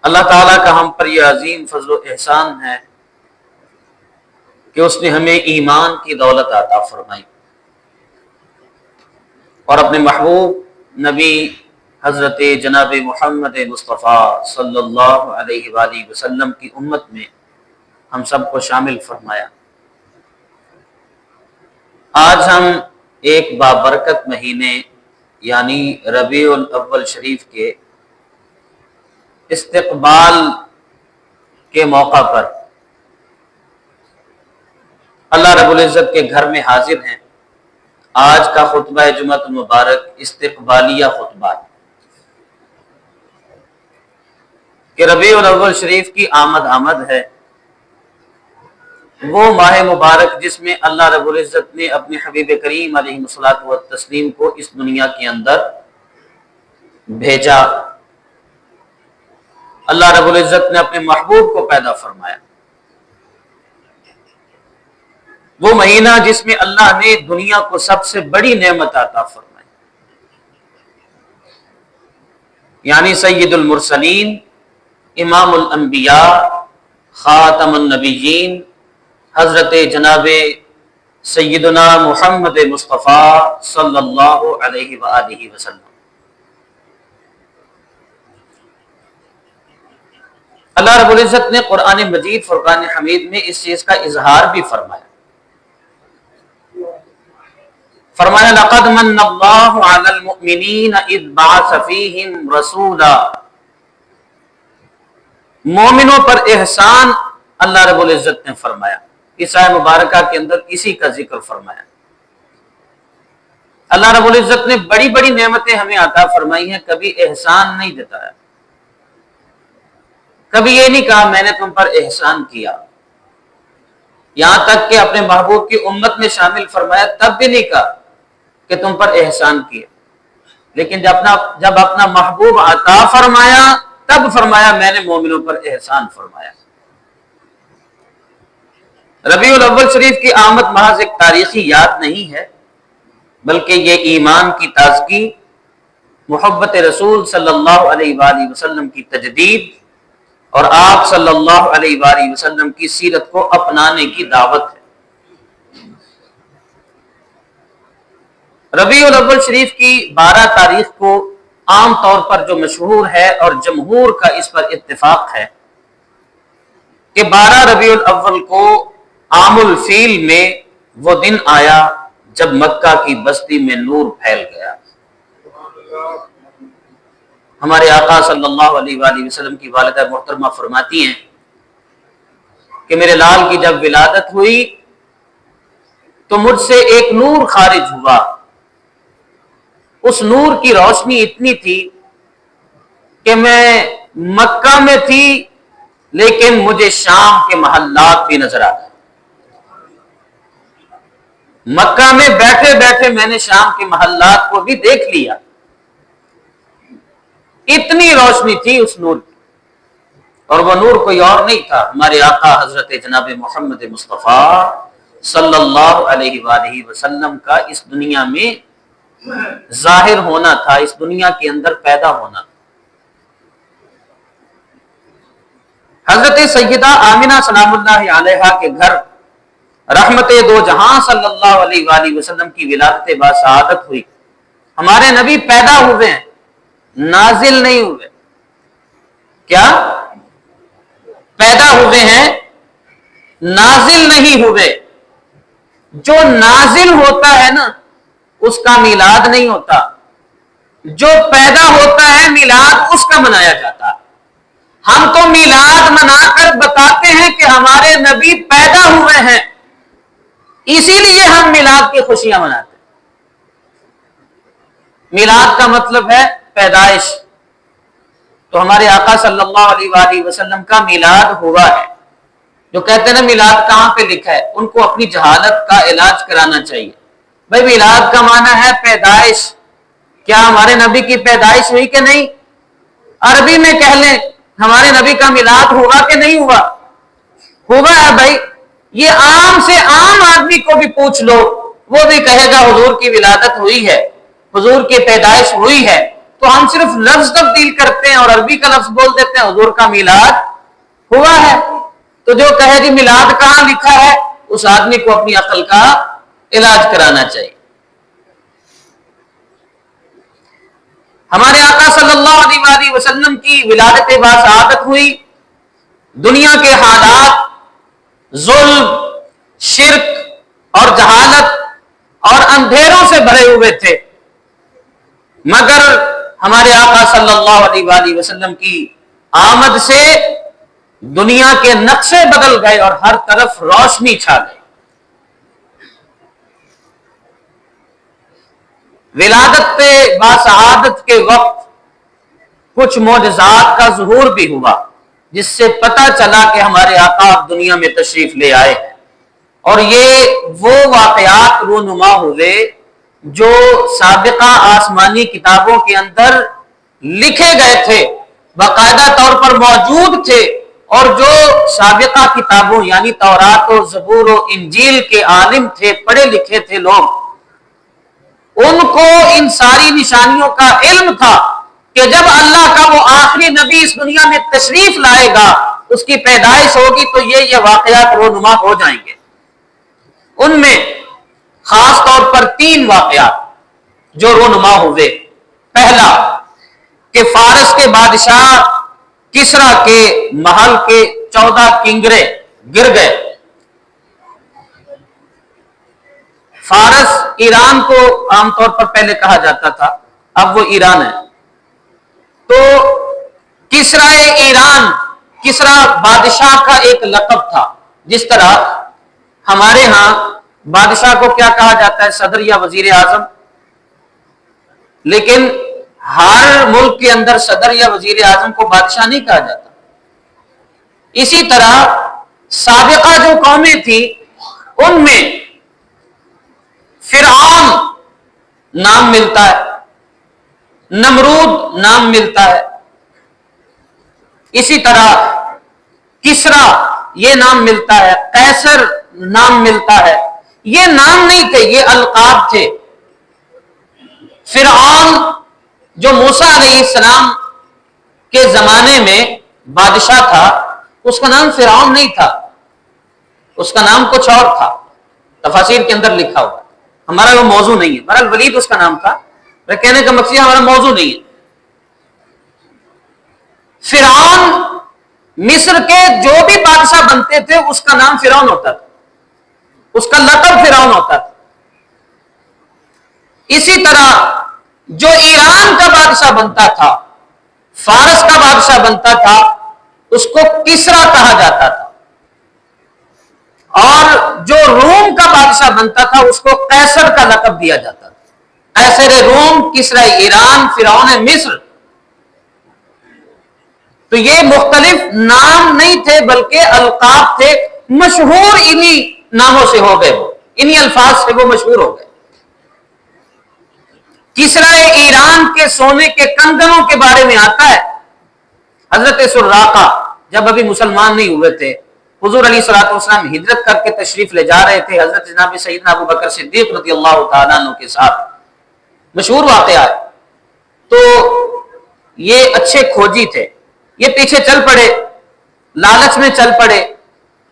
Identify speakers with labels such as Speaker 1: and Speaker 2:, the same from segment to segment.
Speaker 1: اللہ تعالیٰ کا ہم پر یہ عظیم فضل و احسان ہے کہ اس نے ہمیں ایمان کی دولت عطا فرمائی اور اپنے محبوب نبی حضرت جناب محمد مصطفیٰ صلی اللہ علیہ وآلہ وسلم کی امت میں ہم سب کو شامل فرمایا۔ آج ہم ایک بابرکت مہینے یعنی ربیع الاول شریف کے استقبال کے موقع پر اللہ رب العزت کے گھر میں حاضر ہیں۔ آج کا خطبہ جمعۃ المبارک استقبالیہ خطبہ ہے کہ ربیع الاول شریف کی آمد ہے، وہ ماہ مبارک جس میں اللہ رب العزت نے اپنے حبیب کریم علیہ الصلوۃ والتسلیم کو اس دنیا کے اندر بھیجا۔ اللہ رب العزت نے اپنے محبوب کو پیدا فرمایا، وہ مہینہ جس میں اللہ نے دنیا کو سب سے بڑی نعمت عطا فرمائی، یعنی سید المرسلین، امام الانبیاء، خاتم النبیین، حضرت جناب سیدنا محمد مصطفیٰ صلی اللہ علیہ وآلہ وسلم۔ اللہ رب العزت نے قرآن مجید فرقان حمید میں اس چیز کا اظہار بھی فرمایا۔ فرمایا لقد من اللہ علی المؤمنین اذ بعث فیہم رسولا، مومنوں پر احسان اللہ رب العزت نے فرمایا۔ اس آیت مبارکہ کے اندر اسی کا ذکر فرمایا۔ اللہ رب العزت نے بڑی بڑی نعمتیں ہمیں عطا فرمائی ہیں، کبھی احسان نہیں جتایا، کبھی یہ نہیں کہا میں نے تم پر احسان کیا، یہاں تک کہ اپنے محبوب کی امت میں شامل فرمایا تب بھی نہیں کہا کہ تم پر احسان کیا، لیکن جب اپنا محبوب عطا فرمایا تب فرمایا میں نے مومنوں پر احسان فرمایا۔ ربیع الاول شریف کی آمد محض ایک تاریخی یاد نہیں ہے، بلکہ یہ ایمان کی تازگی، محبت رسول صلی اللہ علیہ وآلہ وسلم کی تجدید اور آپ صلی اللہ علیہ وآلہ وسلم کی سیرت کو اپنانے کی دعوت ہے۔ ربیع الاول شریف کی 12 تاریخ کو عام طور پر جو مشہور ہے اور جمہور کا اس پر اتفاق ہے کہ 12 ربیع الاول کو عام الفیل میں وہ دن آیا جب مکہ کی بستی میں نور پھیل گیا۔ ہمارے آقا صلی اللہ علیہ وآلہ وسلم کی والدہ محترمہ فرماتی ہیں کہ میرے لال کی جب ولادت ہوئی تو مجھ سے ایک نور خارج ہوا، اس نور کی روشنی اتنی تھی کہ میں مکہ میں تھی لیکن مجھے شام کے محلات بھی نظر آتے، مکہ میں بیٹھے بیٹھے میں نے شام کے محلات کو بھی دیکھ لیا، اتنی روشنی تھی اس نور کی۔ اور وہ نور کوئی اور نہیں تھا، ہمارے آقا حضرت جناب محمد مصطفیٰ صلی اللہ علیہ وآلہ وسلم کا اس دنیا میں ظاہر ہونا تھا، اس دنیا کے اندر پیدا ہونا۔ حضرت سیدہ آمنہ سلام اللہ علیہا کے گھر رحمت دو جہاں صلی اللہ علیہ وآلہ وسلم کی ولادت باسعادت ہوئی۔ ہمارے نبی پیدا ہوئے ہیں، نازل نہیں ہوئے۔ کیا؟ پیدا ہوئے ہیں، نازل نہیں ہوئے۔ جو نازل ہوتا ہے نا اس کا میلاد نہیں ہوتا، جو پیدا ہوتا ہے میلاد اس کا منایا جاتا ہے۔ ہم تو میلاد منا کر بتاتے ہیں کہ ہمارے نبی پیدا ہوئے ہیں، اسی لیے ہم میلاد کی خوشیاں مناتے ہیں۔ میلاد کا مطلب ہے پیدائش، تو ہمارے آقا صلی اللہ علیہ وآلہ وسلم کا میلاد ہوا ہے۔ جو کہتے ہیں نا میلاد کہاں پہ لکھا ہے، ان کو اپنی جہالت کا علاج کرانا چاہیے۔ بھائی میلاد کا معنی ہے پیدائش، کیا ہمارے نبی کی پیدائش ہوئی کہ نہیں؟ عربی میں کہہ لیں ہمارے نبی کا میلاد ہوا کہ نہیں ہوا؟ ہوا ہے بھائی، یہ عام سے عام آدمی کو بھی پوچھ لو، وہ بھی کہے گا حضور کی ولادت ہوئی ہے، حضور کی پیدائش ہوئی ہے۔ تو ہم صرف لفظ تبدیل کرتے ہیں اور عربی کا لفظ بول دیتے ہیں حضور کا میلاد ہوا ہے. تو جو کہے جی میلاد کہاں لکھا ہے اس آدمی کو اپنی عقل کا علاج کرانا چاہیے. ہمارے آقا صلی اللہ علیہ وسلم کی ولادت باسعادت ہوئی. دنیا کے حالات ظلم، شرک اور جہالت اور اندھیروں سے بھرے ہوئے تھے، مگر ہمارے آقا صلی اللہ علیہ وسلم کی آمد سے دنیا کے نقشے بدل گئے اور ہر طرف روشنی چھا گئی. ولادت باسعادت کے وقت کچھ معجزات کا ظہور بھی ہوا، جس سے پتہ چلا کہ ہمارے آقا دنیا میں تشریف لے آئے ہیں. اور یہ وہ واقعات رونما ہوئے جو سابقہ آسمانی کتابوں کے اندر لکھے گئے تھے، باقاعدہ طور پر موجود تھے، اور جو سابقہ کتابوں یعنی تورات و زبور و انجیل کے عالم تھے، پڑھے لکھے تھے لوگ، ان کو ان ساری نشانیوں کا علم تھا کہ جب اللہ کا وہ آخری نبی اس دنیا میں تشریف لائے گا، اس کی پیدائش ہوگی تو یہ واقعات رونما ہو جائیں گے. ان میں خاص طور پر 3 واقعات جو رونما ہوئے. پہلا کہ فارس کے بادشاہ کسرا کے محل کے 14 کنگرے گر گئے. فارس ایران کو عام طور پر پہلے کہا جاتا تھا، اب وہ ایران ہے. تو کسرا ایران، کسرا بادشاہ کا ایک لقب تھا. جس طرح ہمارے ہاں بادشاہ کو کیا کہا جاتا ہے؟ صدر یا وزیر اعظم. لیکن ہر ملک کے اندر صدر یا وزیر اعظم کو بادشاہ نہیں کہا جاتا. اسی طرح سابقہ جو قومیں تھیں ان میں فرعون نام ملتا ہے، نمرود نام ملتا ہے، اسی طرح کسرا یہ نام ملتا ہے، قیصر نام ملتا ہے. یہ نام نہیں تھے، یہ القاب تھے. فرعون جو موسیٰ علیہ السلام کے زمانے میں بادشاہ تھا، اس کا نام فرعون نہیں تھا، اس کا نام کچھ اور تھا. تفاسیر کے اندر لکھا ہوا ہے، ہمارا وہ موضوع نہیں ہے. بہرحال ولید اس کا نام تھا. میں کہنے کا مقصد ہمارا موضوع نہیں ہے. فرعون مصر کے جو بھی بادشاہ بنتے تھے اس کا نام فرعون ہوتا تھا، اس کا لقب فرعون ہوتا تھا. اسی طرح جو ایران کا بادشاہ بنتا تھا، فارس کا بادشاہ بنتا تھا، اس کو کسرا کہا جاتا تھا. اور جو روم کا بادشاہ بنتا تھا اس کو قیصر کا لقب دیا جاتا تھا. قیصر روم، کسرا ایران، فرعون مصر. تو یہ مختلف نام نہیں تھے بلکہ القاب تھے. مشہور انہی ناموں سے ہو گئے، وہ انہی الفاظ سے وہ مشہور ہو گئے. کسرا ایران کے سونے کے کنگنوں کے بارے میں آتا ہے. حضرت سراقہ جب ابھی مسلمان نہیں ہوئے تھے، حضور علیہ الصلوۃ والسلام ہجرت کر کے تشریف لے جا رہے تھے حضرت جناب سیدنا ابو بکر صدیق رضی اللہ تعالیٰ عنہ کے ساتھ. مشہور واقعہ ہے. تو یہ اچھے کھوجی تھے، یہ پیچھے چل پڑے، لالچ میں چل پڑے.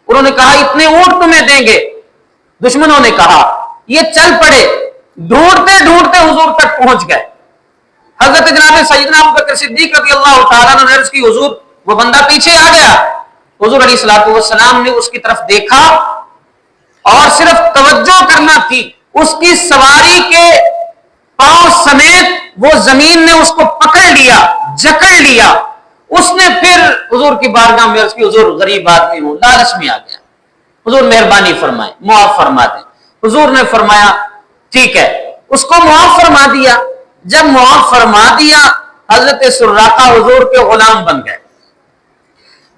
Speaker 1: انہوں نے کہا اتنے اونٹ تمہیں دیں گے. دشمنوں نے کہا. یہ چل پڑے، ڈھونڈتے ڈھونڈتے حضور تک پہنچ گئے. حضرت جناب سیدنا ابو بکر صدیق رضی اللہ تعالیٰ عنہ نے عرض کی حضور وہ بندہ پیچھے آ گیا. حضور علیہ الصلوۃ والسلام نے اس کی طرف دیکھا اور صرف توجہ کرنا تھی. اس کی سواری کے پاؤں سمیت وہ زمین نے اس کو پکڑ لیا، جکڑ لیا. اس نے پھر حضور کی بارگاہ میں عرض کی حضور غریب آدمی ہوں، لالچ میں آ گیا، حضور مہربانی فرمائیں، معاف فرما دیں. حضور نے فرمایا ٹھیک ہے، اس کو معاف فرما دیا. جب معاف فرما دیا حضرت سراقہ حضور کے غلام بن گئے،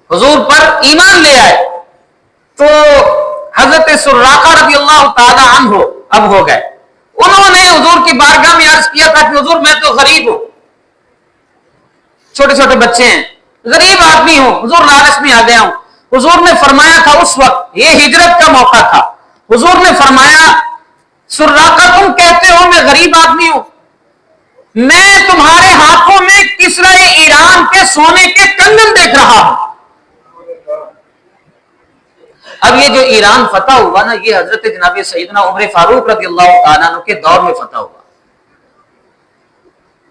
Speaker 1: حضور پر ایمان لے آئے. تو حضرت سراقہ رضی اللہ تعالی عنہ اب ہو گئے. انہوں نے حضور کی بارگاہ میں عرض کیا تھا کہ حضور میں تو غریب ہوں، چھوٹے چھوٹے بچے ہیں، غریب آدمی ہوں، حضور لالچ میں آ گیا ہوں. حضور نے فرمایا تھا اس وقت، یہ ہجرت کا موقع تھا، حضور نے فرمایا سراقہ تم کہتے ہو میں غریب آدمی ہوں، میں تمہارے ہاتھوں میں کسرا ایران کے سونے کے کنگن دیکھ رہا ہوں. اب یہ جو ایران فتح ہوا نا، یہ حضرت جناب سیدنا عمر فاروق رضی اللہ تعالیٰ عنہ کے دور میں فتح ہوا.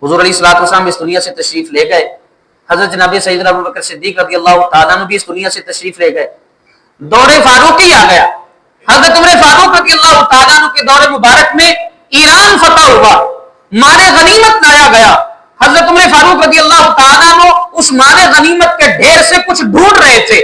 Speaker 1: حضور علیہ الصلوۃ والسلام اس دنیا سے تشریف لے گئے، حضرت جناب سیدنا ابو بکر صدیق رضی اللہ تعالیٰ عنہ بھی اس دنیا سے تشریف لے گئے. دور فاروقی آ گیا. حضرت عمر فاروق رضی اللہ تعالیٰ عنہ کے دور مبارک میں ایران فتح ہوا، مال غنیمت لایا گیا. حضرت عمر فاروق رضی اللہ تعالیٰ عنہ اس مال غنیمت کے ڈھیر سے کچھ ڈھونڈ رہے تھے.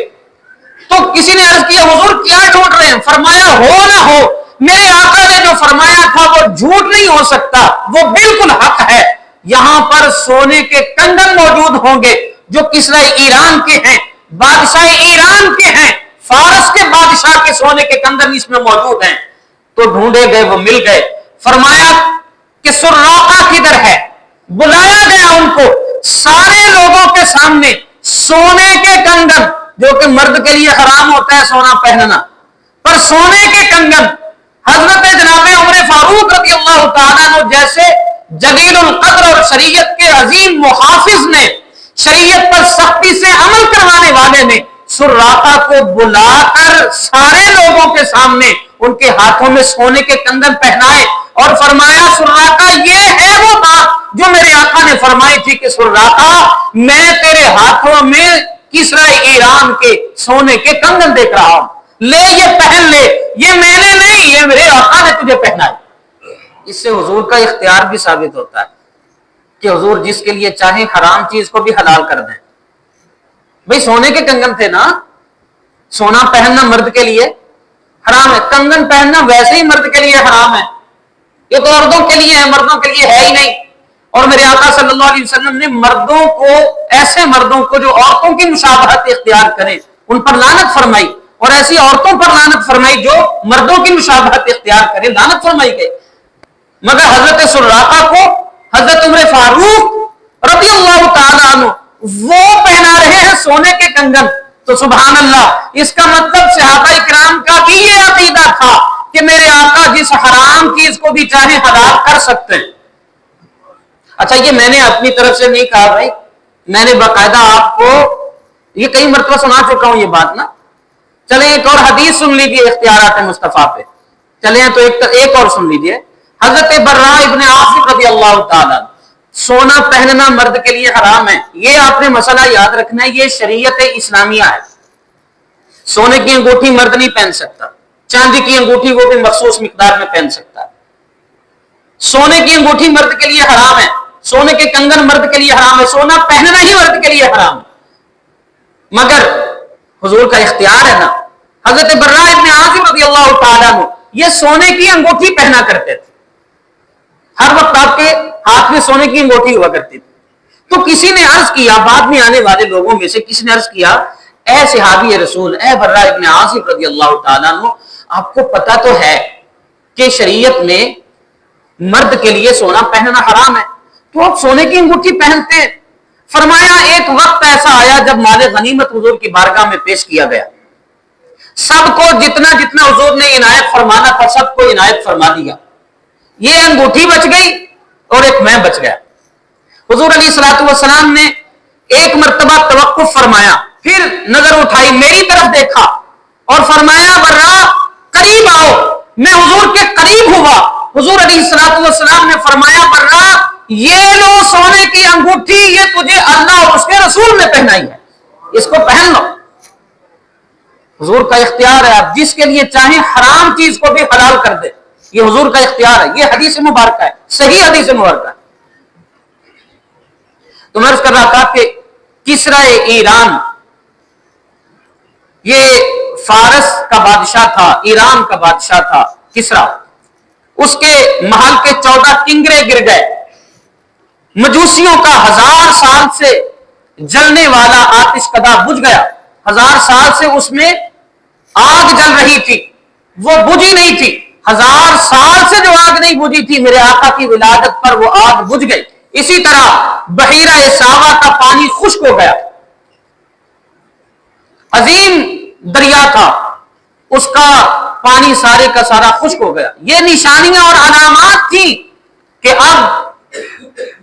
Speaker 1: تو کسی نے عرض کیا حضور کیا ڈھونڈ رہے ہیں؟ فرمایا ہو نہ ہو، میرے آقا نے جو فرمایا تھا وہ جھوٹ نہیں ہو سکتا، وہ بالکل حق ہے. یہاں پر سونے کے کنگن موجود ہوں گے جو کسرا ایران کے ہیں، بادشاہ ایران کے ہیں، فارس کے بادشاہ کے سونے کے کنگن اس میں موجود ہیں. تو ڈھونڈے گئے، وہ مل گئے. فرمایا کہ سراقہ کدھر ہے؟ بلایا گیا ان کو. سارے لوگوں کے سامنے سونے کے کنگن، جو کہ مرد کے لیے حرام ہوتا ہے سونا پہننا، پر سونے کے کنگن حضرت جناب عمر فاروق رضی اللہ تعالیٰ عنہ جیسے جلیل القدر اور شریعت کے عظیم محافظ نے، شریعت پر سختی سے عمل کروانے والے نے سراقہ کو بلا کر سارے لوگوں کے سامنے ان کے ہاتھوں میں سونے کے کنگن پہنائے اور فرمایا سراقہ یہ ہے وہ بات جو میرے آقا نے فرمائی تھی کہ سراقہ میں تیرے ہاتھوں میں کسرا ایران کے سونے کے کنگن دیکھ رہا ہوں، لے یہ پہن لے، یہ میں نے نہیں، یہ میرے آقا نے تجھے پہنائی. اس سے حضور کا اختیار بھی ثابت ہوتا ہے کہ حضور جس کے لیے چاہیں حرام چیز کو بھی حلال کر دیں. بھئی سونے کے کنگن تھے نا، سونا پہننا مرد کے لیے حرام ہے، کنگن پہننا ویسے ہی مرد کے لیے حرام ہے. یہ تو عورتوں کے لیے ہے، مردوں کے لیے ہے ہی نہیں. اور میرے آقا صلی اللہ علیہ وسلم نے مردوں کو، ایسے مردوں کو جو عورتوں کی مشابہت اختیار کریں ان پر لعنت فرمائی، اور ایسی عورتوں پر لعنت فرمائی جو مردوں کی مشابہت اختیار کریں، لعنت فرمائی گئی. مگر حضرت سراقہ کو حضرت عمر فاروق رضی اللہ تعالیٰ عنہ وہ پہنا رہے ہیں سونے کے کنگن. تو سبحان اللہ، اس کا مطلب صحابہ کرام کا بھی یہ عقیدہ تھا کہ میرے آقا جس حرام چیز کو بھی چاہے حلال کر سکتے ہیں. اچھا یہ میں نے اپنی طرف سے نہیں کہا بھائی، میں نے باقاعدہ آپ کو یہ کئی مرتبہ سنا چکا ہوں یہ بات نا. چلیں ایک اور حدیث سن لیجیے اختیارات مصطفیٰ پہ. چلیں تو ایک اور سن لیجیے. حضرت براء ابن عازب رضی اللہ تعالیٰ، سونا پہننا مرد کے لیے حرام ہے. یہ آپ نے مسئلہ یاد رکھنا ہے، یہ شریعت اسلامیہ ہے. سونے کی انگوٹھی مرد نہیں پہن سکتا، چاندی کی انگوٹھی وہ بھی مخصوص مقدار میں پہن سکتا ہے. سونے کی انگوٹھی مرد کے لیے حرام ہے، سونے کے کنگن مرد کے لیے حرام ہے، سونا پہننا ہی مرد کے لیے حرام ہے. مگر حضور کا اختیار ہے نا. حضرت براء ابن عازب رضی اللہ تعالیٰ عنہ یہ سونے کی انگوٹھی پہنا کرتے تھے، ہر وقت آپ کے ہاتھ میں سونے کی انگوٹھی ہوا کرتی تھی. تو کسی نے عرض کیا، بعد میں آنے والے لوگوں میں سے کسی نے عرض کیا، اے صحابی رسول، اے براء ابن عازب رضی اللہ تعالیٰ عنہ، آپ کو پتا تو ہے کہ شریعت میں مرد کے لیے سونا پہننا حرام ہے، تو آپ سونے کی انگوٹھی پہنتے ہیں. فرمایا ایک وقت ایسا آیا جب مال غنیمت حضور کی بارگاہ میں پیش کیا گیا، سب کو جتنا جتنا حضور نے عنایت فرمانا تھا سب کو عنایت فرما دیا. یہ انگوٹھی بچ گئی اور ایک میں بچ گیا. حضور علیہ الصلوۃ والسلام نے ایک مرتبہ توقف فرمایا، پھر نظر اٹھائی، میری طرف دیکھا اور فرمایا براء قریب آؤ. میں حضور کے قریب ہوا. حضور علیہ الصلوۃ والسلام نے فرمایا براء یہ لو سونے کی انگوٹھی، یہ تجھے اللہ اور اس کے رسول نے پہنائی ہے، اس کو پہن لو. حضور کا اختیار ہے، آپ جس کے لیے چاہیں حرام چیز کو بھی حلال کر دے، یہ حضور کا اختیار ہے. یہ حدیث مبارکہ ہے، صحیح حدیث مبارکہ ہے. تو میں عرض کر رہا تھا کہ کسرا ایران یہ فارس کا بادشاہ تھا، ایران کا بادشاہ تھا کسرا. اس کے محل کے 14 کنگرے گر گئے. مجوسیوں کا 1000 سال سے جلنے والا آتش کدا بجھ گیا. 1000 سال سے اس میں آگ جل رہی تھی، وہ بجھی نہیں تھی. 1000 سال سے جو آگ نہیں بجھی تھی میرے آقا کی ولادت پر وہ آگ بجھ گئی. اسی طرح بحیرہ ساوا کا پانی خشک ہو گیا. عظیم دریا تھا، اس کا پانی سارے کا سارا خشک ہو گیا. یہ نشانیاں اور علامات تھی کہ اب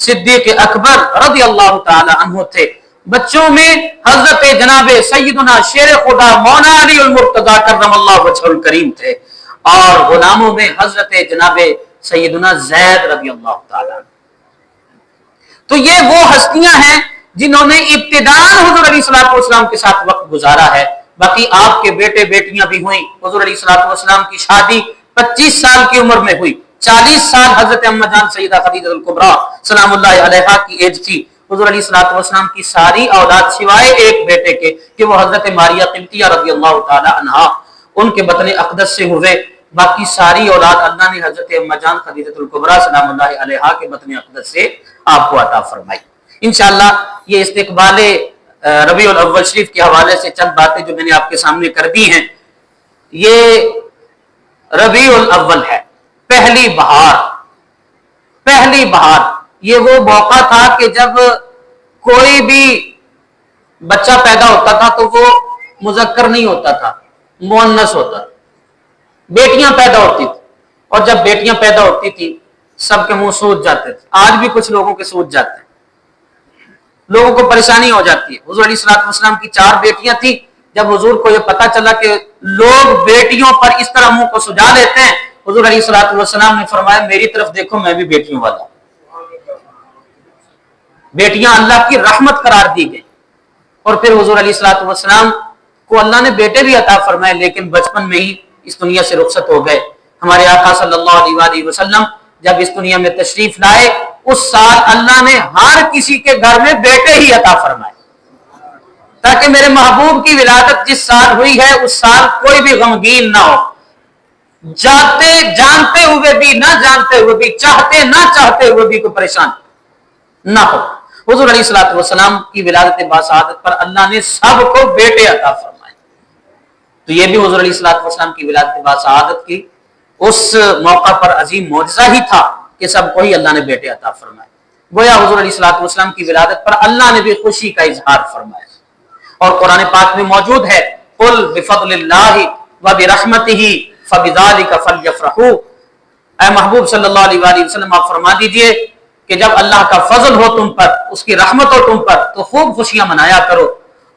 Speaker 1: صدیق اکبر رضی اللہ تعالی عنہ تھے، بچوں میں حضرت جناب سیدنا شیر خدا مولانا علی المرتضی کرم اللہ وجہ الکریم تھے، اور غلاموں میں حضرت جناب سیدنا زید رضی اللہ تعالی عنہ۔ تو یہ وہ ہستیاں ہیں جنہوں نے ابتداءً حضور علیہ الصلوۃ والسلام کے ساتھ وقت گزارا ہے۔ باقی آپ کے بیٹے بیٹیاں بھی ہوئیں، حضور علیہ الصلوۃ والسلام کی شادی 25 سال کی عمر میں ہوئی، 40 سال حضرت اما جان سیدہ خدیجہ الکبریٰ سلام اللہ علیہا کی ایج تھی۔ حضور علیہ الصلوۃ والسلام کی ساری اولاد سوائے ایک بیٹے کے کہ وہ حضرت ماریہ قبطیہ رضی اللہ تعالی عنہا ان کے بطن اقدس سے ہوئے، باقی ساری اولاد اللہ نے حضرت اما جان خدیجہ الکبریٰ سلام اللہ علیہا کے بطن اقدس سے آپ کو عطا فرمائی۔ انشاءاللہ یہ استقبال ربیع الاول شریف کے حوالے سے چند باتیں جو میں نے آپ کے سامنے کر دی ہیں۔ یہ ربیع الاول ہے، پہلی بہار۔ پہلی بہار یہ وہ موقع تھا کہ جب کوئی بھی بچہ پیدا ہوتا تھا تو وہ مذکر نہیں ہوتا تھا، مؤنث ہوتا تھا۔ بیٹیاں پیدا ہوتی تھی، اور جب بیٹیاں پیدا ہوتی تھی سب کے منہ سوج جاتے تھے، آج بھی کچھ لوگوں کے سوج جاتے ہیں، لوگوں کو پریشانی ہو جاتی ہے۔ حضور علیہ الصلوۃ والسلام کی 4 بیٹیاں تھیں، جب حضور کو یہ پتا چلا کہ لوگ بیٹیوں پر اس طرح منہ کو سجا لیتے ہیں، حضور علیہ الصلوۃ والسلام نے فرمایا میری طرف دیکھو، میں بھی بیٹیوں والا ہوں۔ بیٹیاں اللہ کی رحمت قرار دی گئی، اور پھر حضور علیہ الصلوۃ والسلام کو اللہ نے بیٹے بھی عطا فرمائے، لیکن بچپن میں ہی اس دنیا سے رخصت ہو گئے۔ ہمارے آقا صلی اللہ علیہ وآلہ وسلم جب اس دنیا میں تشریف لائے، اس سال اللہ نے ہر کسی کے گھر میں بیٹے ہی عطا فرمائے، تاکہ میرے محبوب کی ولادت جس سال ہوئی ہے اس سال کوئی بھی غمگین نہ ہو، جانتے ہوئے بھی نہ جانتے ہوئے بھی، چاہتے نہ چاہتے ہوئے بھی کوئی پریشان نہ ہو۔ حضور علیہ الصلوۃ والسلام کی ولادت باسعادت پر اللہ نے سب کو بیٹے عطا فرمائے، تو یہ بھی حضور علیہ الصلوۃ والسلام کی ولادت باسعادت کی اس موقع پر عظیم معجزہ ہی تھا کہ سب کو ہی اللہ نے بیٹے عطا فرمائے۔ گویا حضور علیہ الصلوۃ والسلام کی ولادت پر اللہ نے بھی خوشی کا اظہار فرمایا، اور قرآن پاک میں موجود ہے قل بفضل اللہ وبرحمتہ فبذلک فلیفرحوا۔ اے محبوب صلی اللہ علیہ وآلہ وسلم آپ فرما دیجئے کہ جب اللہ کا فضل ہو تم پر، اس کی رحمت ہو تم پر، تو خوب خوشیاں منایا کرو،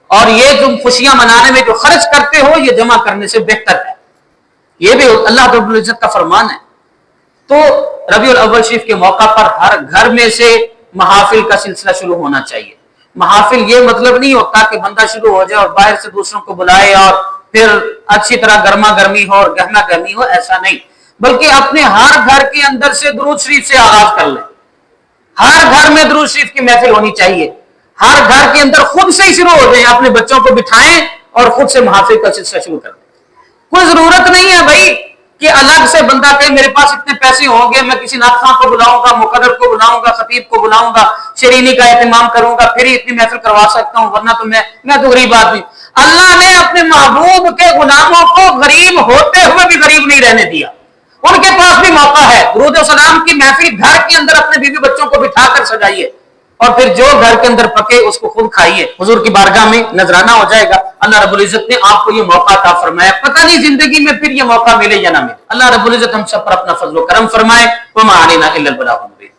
Speaker 1: اور یہ تم خوشیاں منانے میں جو خرچ کرتے ہو یہ جمع کرنے سے بہتر ہے۔ یہ بھی اللہ رب العزت کا فرمان ہے۔ تو ربیع الاول شریف کے موقع پر ہر گھر میں سے محافل کا سلسلہ شروع ہونا چاہیے۔ محافل یہ مطلب نہیں ہوتا کہ بندہ شروع ہو جائے اور باہر سے دوسروں کو بلائے اور پھر اچھی طرح گرما گرمی ہو اور گہما گہمی ہو، ایسا نہیں، بلکہ اپنے ہر گھر کے اندر سے درود شریف سے آغاز کر لیں۔ ہر گھر میں درود شریف کی محفل ہونی چاہیے، ہر گھر کے اندر خود سے ہی شروع ہو جائیں، اپنے بچوں کو بٹھائیں اور خود سے محافل کا سلسلہ شروع کر دیں۔ کوئی ضرورت نہیں ہے بھائی کہ الگ سے بندہ کہے میرے پاس اتنے پیسے ہوں گے، میں کسی ناطق خواں کو بلاؤں گا، مقرر کو بلاؤں گا، خطیب کو بلاؤں گا، شرینی کا اہتمام کروں گا، پھر ہی اتنی محفل کروا سکتا ہوں، ورنہ تو میں تو غریب آدمی۔ اللہ نے اپنے محبوب کے غلاموں کو غریب ہوتے ہوئے بھی غریب نہیں رہنے دیا، ان کے پاس بھی موقع ہے۔ درود و سلام کی محفل گھر کے اندر اپنے بیوی بچوں کو بٹھا کر سجائیے، اور پھر جو گھر کے اندر پکے اس کو خود کھائیے، حضور کی بارگاہ میں نذرانہ ہو جائے گا۔ اللہ رب العزت نے آپ کو یہ موقع عطا فرمایا، پتہ نہیں زندگی میں پھر یہ موقع ملے یا نہ ملے۔ اللہ رب العزت ہم سب پر اپنا فضل و کرم فرمائے۔ وما علینا الا البلاغ المبین۔